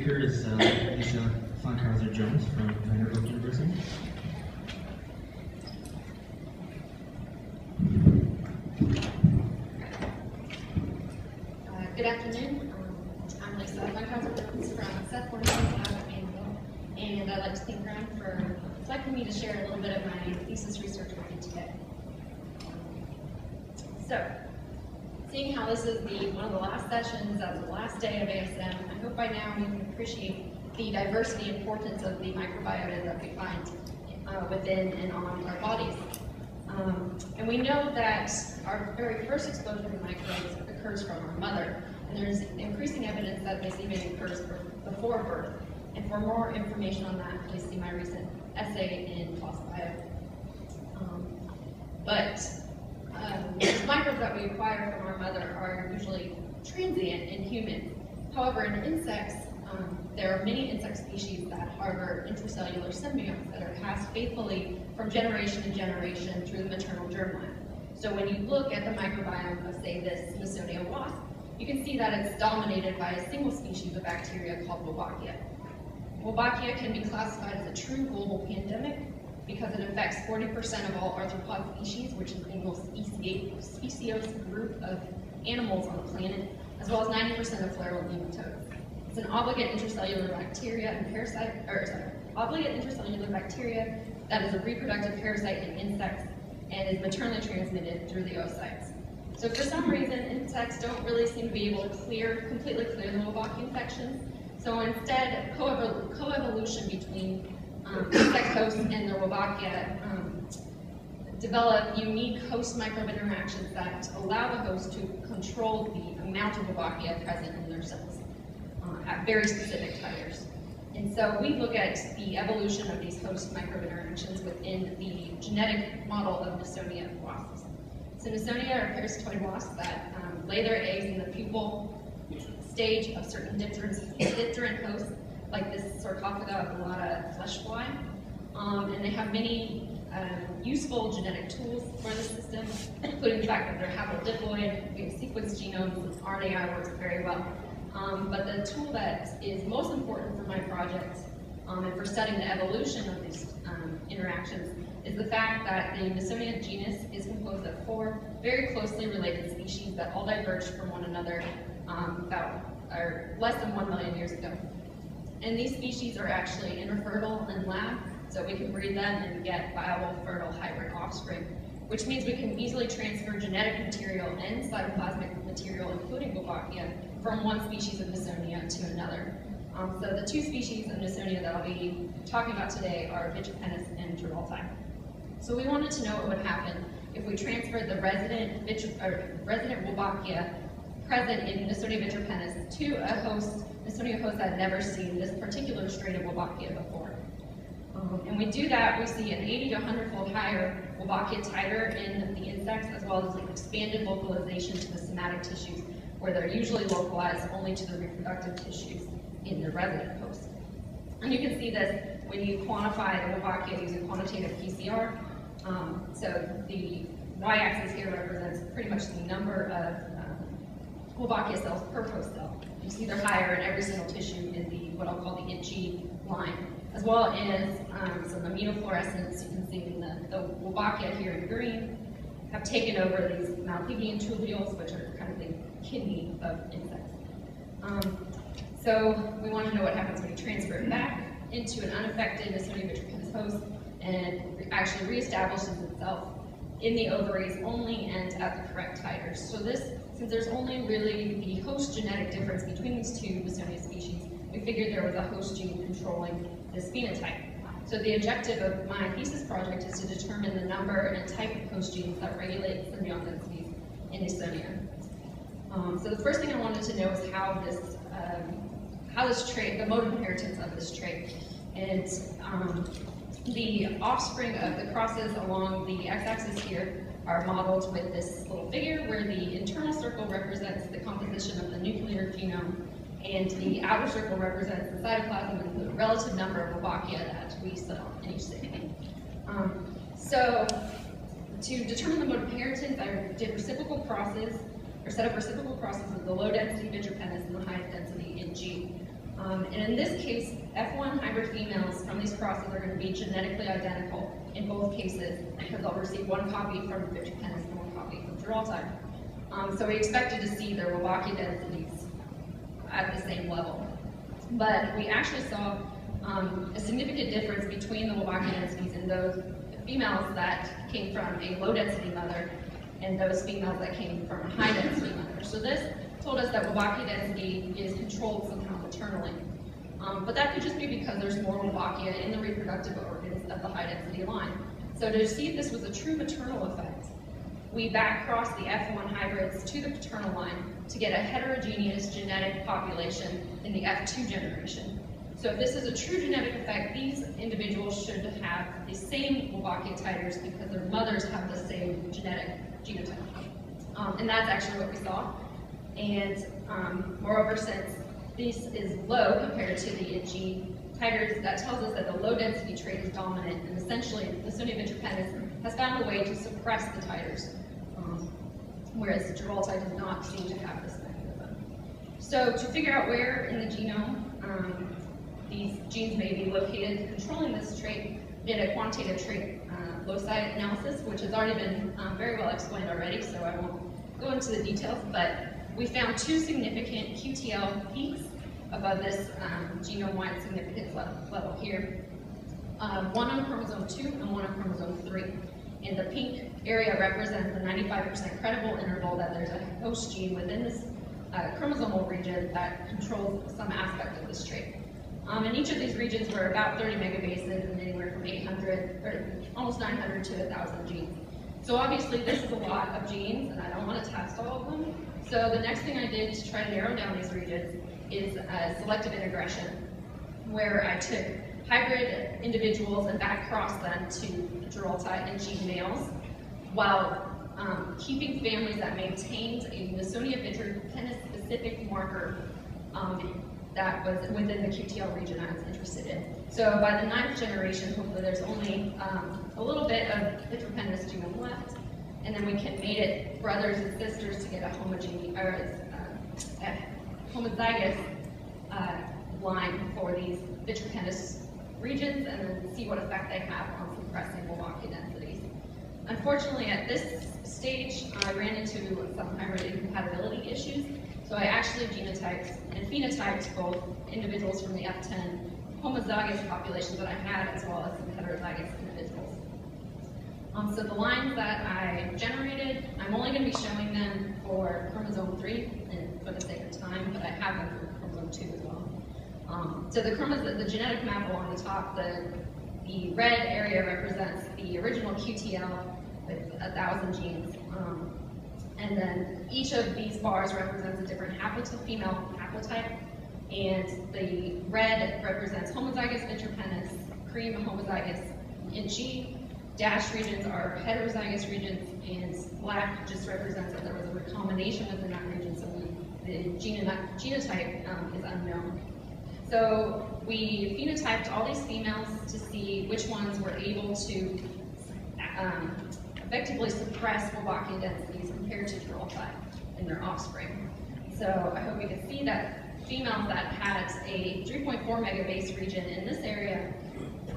speaker is Lisa Funkhouser-Jones from Microbes University. Good afternoon. I'm Lisa Funkhouser-Jones from Seth Warner's lab at Maternal, and I'd like to thank Ryan for selecting me to share a little bit of my thesis research with you today. So, seeing how this is one of the last sessions of the last day of ASM, I hope by now you can appreciate the diversity and importance of the microbiota that we find within and on our bodies. And we know that our very first exposure to microbes occurs from our mother, and there's increasing evidence that this even occurs before birth. And for more information on that, please see my recent essay in PLOS Bio. These microbes that we acquire from our mother are usually transient in humans. However, in insects, there are many insect species that harbor intracellular symbionts that are passed faithfully from generation to generation through the maternal germline. So when you look at the microbiome of, say, this Smithsonian wasp, you can see that it's dominated by a single species of bacteria called Wolbachia. Wolbachia can be classified as a true global pandemic because it affects 40% of all arthropod species, which is the most speciose group of animals on the planet, as well as 90% of flaral nematodes. It's an obligate intracellular bacteria and obligate intracellular bacteria that is a reproductive parasite in insects and is maternally transmitted through the oocytes. So for some reason, insects don't really seem to be able to completely clear the Wolbachia infections. So instead, coevolution between insect hosts and the Wolbachia develop unique host microbe interactions that allow the host to control the amount of Wolbachia present in their cells at very specific titers. And so we look at the evolution of these host microbe interactions within the genetic model of Nasonia wasps. So Nasonia are parasitoid wasps that lay their eggs in the pupal stage of certain dipteran hosts, like this sarcophaga of a lot of flesh fly. And they have many useful genetic tools for the system, including the fact that they're haplodiploid, we have sequenced genomes, and RNAi works very well. But the tool that is most important for my project and for studying the evolution of these interactions is the fact that the Nasonia genus is composed of 4 very closely related species that all diverged from one another less than 1 million years ago. And these species are actually infertile in lab, so we can breed them and get viable fertile hybrid offspring, which means we can easily transfer genetic material and cytoplasmic material, including Wolbachia, from one species of Nasonia to another. So the 2 species of Nasonia that I'll be talking about today are Vitropenis and Gibraltar. So we wanted to know what would happen if we transferred the resident Wolbachia present in Nasonia vitropenis to a host, Nasonia host that had never seen this particular strain of Wolbachia before. And we do that, we see an 80 to 100-fold higher Wolbachia titer in the insects, as well as an expanded localization to the somatic tissues, where they're usually localized only to the reproductive tissues in the resident host. And you can see this when you quantify the Wolbachia using quantitative PCR. So the y-axis here represents pretty much the number of Wolbachia cells per host cell. You see they're higher in every single tissue in what I'll call the itchy line, as well as some immunofluorescence. You can see in the Wolbachia here in green have taken over these Malpighian tubules, which are kind of the kidney of insects. So we want to know what happens when you transfer it back into an unaffected Nasonia vitropenis host, and it actually reestablishes itself in the ovaries only and at the correct titers. So since there's only really the host genetic difference between these 2 Nasonia species, we figured there was a host gene controlling this phenotype. So the objective of my thesis project is to determine the number and type of host genes that regulate symbiont densities in Nasonia. So the first thing I wanted to know is how this trait, the mode of inheritance of this trait. And the offspring of the crosses along the x-axis here are modeled with this little figure where the internal circle represents the composition of the nuclear genome, and the outer circle represents the cytoplasm and the relative number of Wolbachia that we saw in each segment. So to determine the mode of inheritance, I did reciprocal crosses, or set up reciprocal crosses with the low density Vitropenis and the high density in G. And in this case, F1 hybrid females from these crosses are going to be genetically identical in both cases because they'll receive one copy from Vitrepennis and one copy from Giralti. So we expected to see their Wolbachia densities at the same level. But we actually saw a significant difference between the Wolbachia densities in those females that came from a low-density mother and those females that came from a high-density mother. So this told us that Wolbachia density is controlled somehow maternally. But that could just be because there's more Wolbachia in the reproductive organs of the high-density line. So to see if this was a true maternal effect, we back-crossed the F1 hybrids to the paternal line to get a heterogeneous genetic population in the F2 generation. So if this is a true genetic effect, these individuals should have the same Wolbachia titers because their mothers have the same genetic genotype. And that's actually what we saw. And moreover, since this is low compared to the G titers, that tells us that the low density trait is dominant, and essentially Lawsonia vitrepennis has found a way to suppress the titers, whereas Giralti does not seem to have this mechanism. So to figure out where in the genome these genes may be located controlling this trait, we did a quantitative trait loci analysis, which has already been very well explained already, so I won't go into the details, but we found two significant QTL peaks above this genome-wide significance level here. One on chromosome 2 and one on chromosome 3. And the pink area represents the 95% credible interval that there's a host gene within this chromosomal region that controls some aspect of this trait. And each of these regions were about 30 megabases and anywhere from 800, or almost 900 to 1,000 genes. So obviously this is a lot of genes, and I don't want to test all of them. So the next thing I did to try to narrow down these regions is selective integration, where I took hybrid individuals and back-crossed them to Giralti and G males, while keeping families that maintained a Lawsonia vitrepennis specific marker that was within the QTL region I was interested in. So by the 9th generation, hopefully there's only a little bit of vitrepennis genome left, and then we can mate it brothers and sisters to get a homozygous line for these vitrepennis regions, and then see what effect they have on suppressing Wolbachia densities. Unfortunately, at this stage, I ran into some hybrid incompatibility issues, so I actually genotyped and phenotyped both individuals from the F10 homozygous populations that I had, as well as some heterozygous individuals. So the lines that I generated, I'm only going to be showing them for chromosome 3 and for the sake of time, but I have them for chromosome 2 as well. So the genetic map along the top, the red area represents the original QTL with 1,000 genes. And then each of these bars represents a different female haplotype. And the red represents homozygous vitrepennis, cream homozygous in G. Dashed regions are heterozygous regions, and black just represents that there was a recombination within that region, so the genotype is unknown. So we phenotyped all these females to see which ones were able to effectively suppress Wolbachia densities compared to Giralti in their offspring. So I hope you can see that females that had a 3.4 megabase region in this area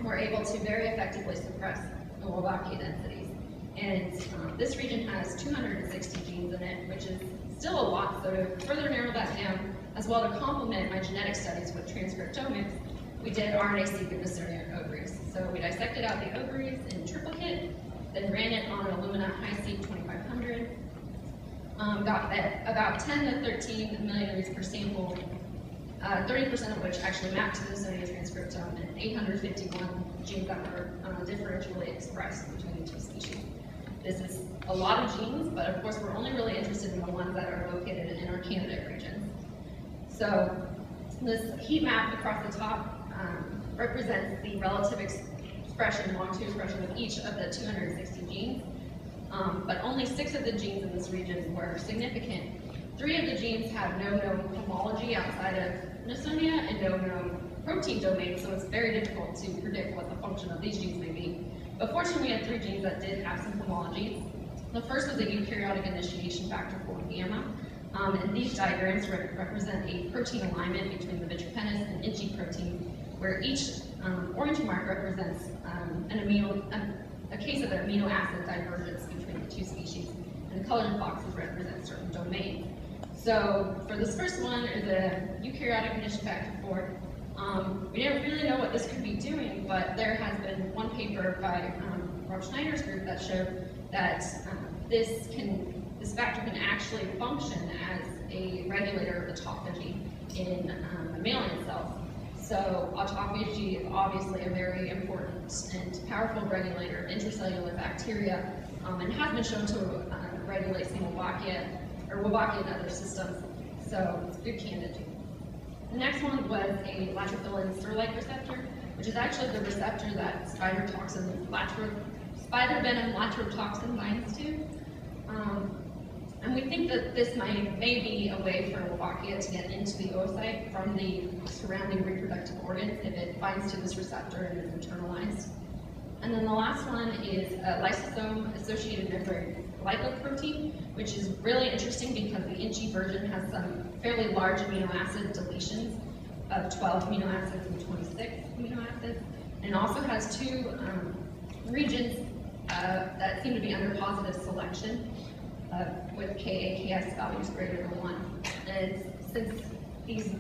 were able to very effectively suppress the Wolbachia densities. And this region has 260 genes in it, which is still a lot. So to further narrow that down, as well to complement my genetic studies with transcriptomics, we did RNA-seq in the Lawsonia ovaries. So we dissected out the ovaries in triplicate, then ran it on an Illumina HiSeq 2500, got about 10 to 13 million reads per sample, 30% of which actually mapped to the Lawsonia transcriptome, and 851 genes that were differentially expressed between the two species. This is a lot of genes, but of course we're only really interested in the ones that are located in our candidate regions. So this heat map across the top represents the relative expression, longitude expression of each of the 260 genes, but only 6 of the genes in this region were significant. 3 of the genes have no known homology outside of Lawsonia and no known protein domain, so it's very difficult to predict what the function of these genes may be. But fortunately, we had 3 genes that did have some homology. The first was a eukaryotic initiation factor 4 gamma, And these diagrams represent a protein alignment between the vitrepennis and inchy protein, where each orange mark represents a case of an amino acid divergence between the two species, and the colored boxes represent certain domains. So for this first one, is a eukaryotic initial factor 4. We didn't really know what this could be doing, but there has been one paper by Rob Schneider's group that showed that this factor can actually function as a regulator of autophagy in mammalian cells. So autophagy is obviously a very important and powerful regulator of intracellular bacteria, and has been shown to regulate some Wolbachia and other systems. So it's a good candidate. The next one was a latrophilin stir-like receptor, which is actually the receptor that spider venom latrotoxin binds to. And we think that this may be a way for Wolbachia to get into the oocyte from the surrounding reproductive organs if it binds to this receptor and is internalized. And then the last one is a lysosome-associated membrane glycoprotein, which is really interesting because the inchy version has some fairly large amino acid deletions of 12 amino acids and 26 amino acids, and also has two regions that seem to be under positive selection with Ka/Ks values greater than 1. And since these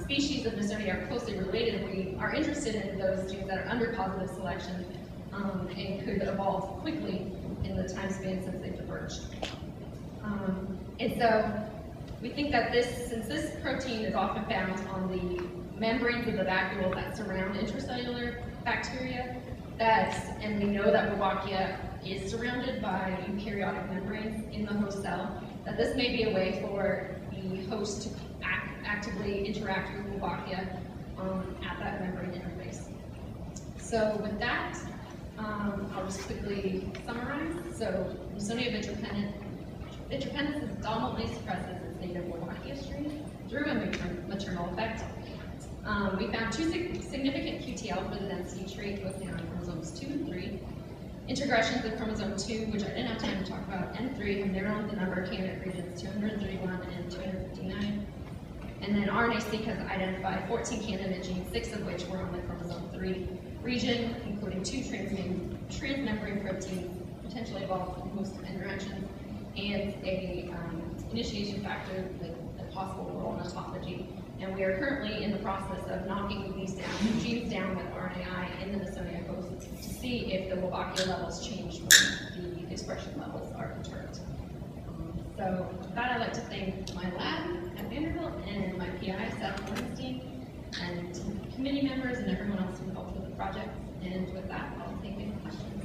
species of Nasonia are closely related, we are interested in those genes that are under positive selection and could evolve quickly in the time span since they diverged. And so we think that since this protein is often found on the membranes of the vacuole that surround intracellular bacteria, and we know that Wolbachia is surrounded by eukaryotic membranes in the host cell, that this may be a way for the host to actively interact with Wolbachia at that membrane interface. So with that, I'll just quickly summarize. So Nasonia vitrepennis dominantly suppresses its native Wolbachia strain through a maternal effect. We found two significant QTL for the density trait, both on chromosomes 2 and 3. Integressions of chromosome 2, which I didn't have time to talk about, and 3 have narrowed the number of candidate regions 231 and 259. And then RNA-seq has identified 14 candidate genes, 6 of which were on the chromosome 3 region, including 2 transmembrane proteins, potentially involved in host interactions, and a initiation factor with a possible role in autophagy. And we are currently in the process of knocking these genes down with RNAi in the Nasonia host to see if the Wolbachia levels change when the expression levels are perturbed. So with that, I'd like to thank my lab at Vanderbilt and my PI, Seth Bernstein, and committee members and everyone else who helped with the project. And with that, I'll take any questions.